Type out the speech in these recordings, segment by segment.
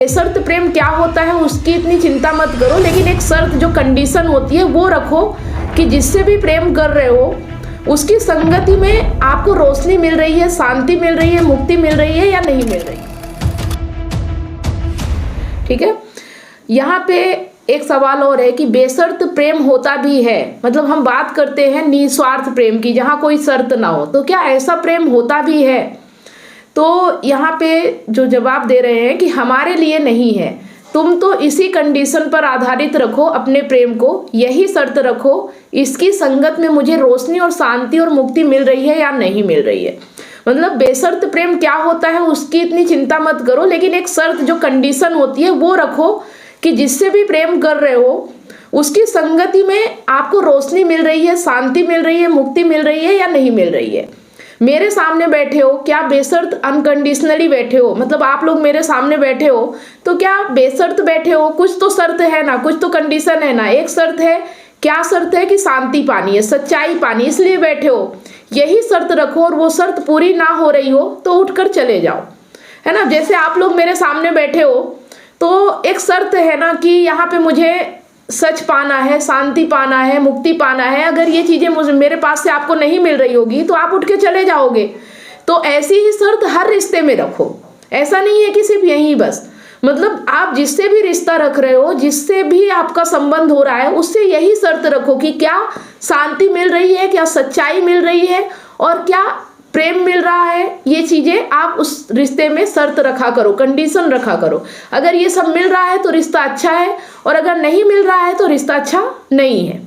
बेशर्त प्रेम क्या होता है उसकी इतनी चिंता मत करो, लेकिन एक शर्त जो कंडीशन होती है वो रखो कि जिससे भी प्रेम कर रहे हो उसकी संगति में आपको रोशनी मिल रही है, शांति मिल रही है, मुक्ति मिल रही है या नहीं मिल रही। ठीक है, यहाँ पे एक सवाल और है कि बेशर्त प्रेम होता भी है, मतलब हम बात करते हैं निस्वार्थ प्रेम की जहाँ कोई शर्त ना हो, तो क्या ऐसा प्रेम होता भी है? तो यहाँ पे जो जवाब दे रहे हैं कि हमारे लिए नहीं है, तुम तो इसी कंडीशन पर आधारित रखो अपने प्रेम को, यही शर्त रखो इसकी संगत में मुझे रोशनी और शांति और मुक्ति मिल रही है या नहीं मिल रही है। मतलब बेशर्त प्रेम क्या होता है उसकी इतनी चिंता मत करो, लेकिन एक शर्त जो कंडीशन होती है वो रखो कि जिससे भी प्रेम कर रहे हो उसकी संगति में आपको रोशनी मिल रही है, शांति मिल रही है, मुक्ति मिल रही है या नहीं मिल रही है। मेरे सामने बैठे हो, क्या बेशर्त अनकंडीशनली बैठे हो? मतलब आप लोग मेरे सामने बैठे हो तो क्या बेशर्त बैठे हो? कुछ तो शर्त है ना, कुछ तो कंडीशन है ना। एक शर्त है, क्या शर्त है? कि शांति पानी है, सच्चाई पानी, इसलिए बैठे हो। यही शर्त रखो और वो शर्त पूरी ना हो रही हो तो उठकर चले जाओ, है ना। जैसे आप लोग मेरे सामने बैठे हो तो एक शर्त है ना कि यहाँ पे मुझे सच पाना है, शांति पाना है, मुक्ति पाना है। अगर ये चीजें मुझे मेरे पास से आपको नहीं मिल रही होगी तो आप उठ के चले जाओगे। तो ऐसी ही शर्त हर रिश्ते में रखो, ऐसा नहीं है कि सिर्फ यही बस। मतलब आप जिससे भी रिश्ता रख रहे हो, जिससे भी आपका संबंध हो रहा है, उससे यही शर्त रखो कि क्या शांति मिल रही है, क्या सच्चाई मिल रही है और क्या प्रेम मिल रहा है। ये चीजें आप उस रिश्ते में शर्त रखा करो, कंडीशन रखा करो। अगर ये सब मिल रहा है तो रिश्ता अच्छा है और अगर नहीं मिल रहा है तो रिश्ता अच्छा नहीं है।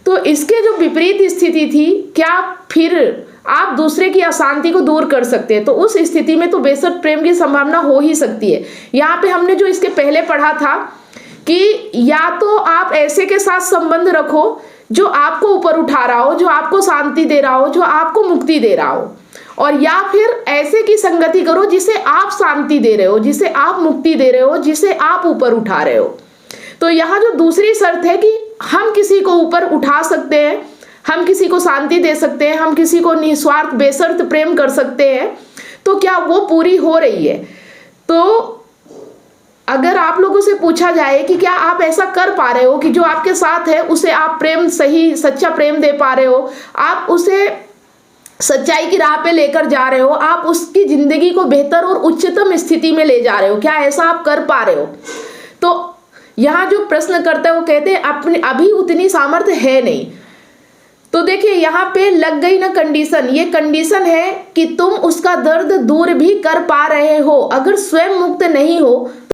तो इसके जो विपरीत स्थिति थी, क्या फिर आप दूसरे की अशांति को दूर कर सकते हैं? तो उस स्थिति में तो बेशर्त प्रेम की संभावना हो ही सकती है। यहाँ पे हमने जो इसके पहले पढ़ा था कि या तो आप ऐसे के साथ संबंध रखो जो आपको ऊपर उठा रहा हो, जो आपको शांति दे रहा हो, जो आपको मुक्ति दे रहा हो, और या फिर ऐसे की संगति करो जिसे आप शांति दे रहे हो, जिसे आप मुक्ति दे रहे हो, जिसे आप ऊपर उठा रहे हो। तो यहाँ जो दूसरी शर्त है कि हम किसी को ऊपर उठा सकते हैं, हम किसी को शांति दे सकते हैं, हम किसी को निस्वार्थ बेशर्त प्रेम कर सकते हैं, तो क्या वो पूरी हो रही है? तो अगर आप लोगों से पूछा जाए कि क्या आप ऐसा कर पा रहे हो कि जो आपके साथ है उसे आप प्रेम, सही सच्चा प्रेम दे पा रहे हो, आप उसे सच्चाई की राह पे लेकर जा रहे हो, आप उसकी जिंदगी को बेहतर और उच्चतम स्थिति में ले जा रहे हो, क्या ऐसा आप कर पा रहे हो? तो यहाँ जो प्रश्न करते हैं वो कहते हैं अपने अभी उतनी सामर्थ्य है नहीं। तो देखिए यहाँ पे लग गई ना कंडीशन। ये कंडीशन है कि तुम उसका दर्द दूर भी कर पा रहे हो। अगर स्वयं मुक्त नहीं हो